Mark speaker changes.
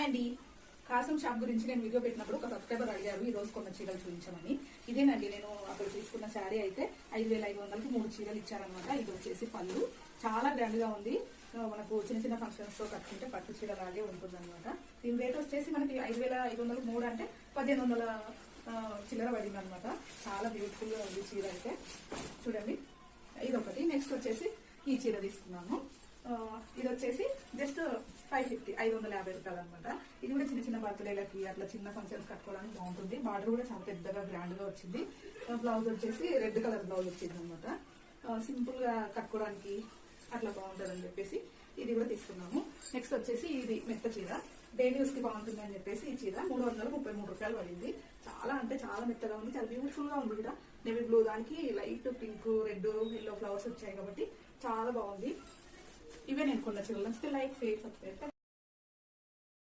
Speaker 1: అండి, కాసం షాప్ గురించి నేను వీడియో పెట్టినప్పుడు ఒక సబ్స్క్రైబర్ అడిగారు ఈ రోజు కొన్న చీరలు చూపించమని. ఇదేనండి నేను అక్కడ తీసుకున్న శారీ అయితే 5500కి 3 చీరలు ఇచ్చారనమాట. ఇది వచ్చేసి పళ్ళు చాలా గ్రాండ్ గా ఉంది. మనకు చిన్న చిన్న ఫంక్షన్స్ తో కట్టుకుంటే పట్టు చీర లాగే ఉంటుంది అనమాట. దీని రేట్ వచ్చేసి మనకి 5500కి 3 అంటే 1500 చిల్లర పడింది అనమాట. చాలా బ్యూటిఫుల్ గా ఉంది చీర అయితే. చూడండి, ఇది ఒకటి. నెక్స్ట్ వచ్చేసి ఈ చీర తీసుకున్నాను. ఇది వచ్చేసి జస్ట్ 550 రూపాయలు అనమాట. ఇది కూడా చిన్న చిన్న బర్త్డేలకి అట్లా చిన్న ఫంక్షన్స్ కట్టుకోవడానికి బాగుంటుంది. బార్డర్ కూడా చాలా పెద్దగా గ్రాండ్ గా వచ్చింది. బ్లౌజ్ వచ్చేసి రెడ్ కలర్ బ్లౌజ్ వచ్చింది అనమాట. సింపుల్ గా కట్టుకోవడానికి అట్లా బాగుంటుంది అని చెప్పేసి ఇది కూడా తీసుకున్నాము. నెక్స్ట్ వచ్చేసి ఇది మెత్త చీర, డైలీ యూస్ కి బాగుంటుంది అని చెప్పేసి ఈ చీర 333 రూపాయలు పడింది. చాలా అంటే చాలా మెత్తగా ఉంది, చాలా బ్యూటిఫుల్ గా ఉంది కూడా. నేవీ బ్లూ దానికి light pink, red, yellow flowers వచ్చాయి కాబట్టి చాలా బాగుంది. ఇవే నేను కొన్న చీరలు. నచ్చితే లైక్, షేర్, సబ్స్క్రైబ్.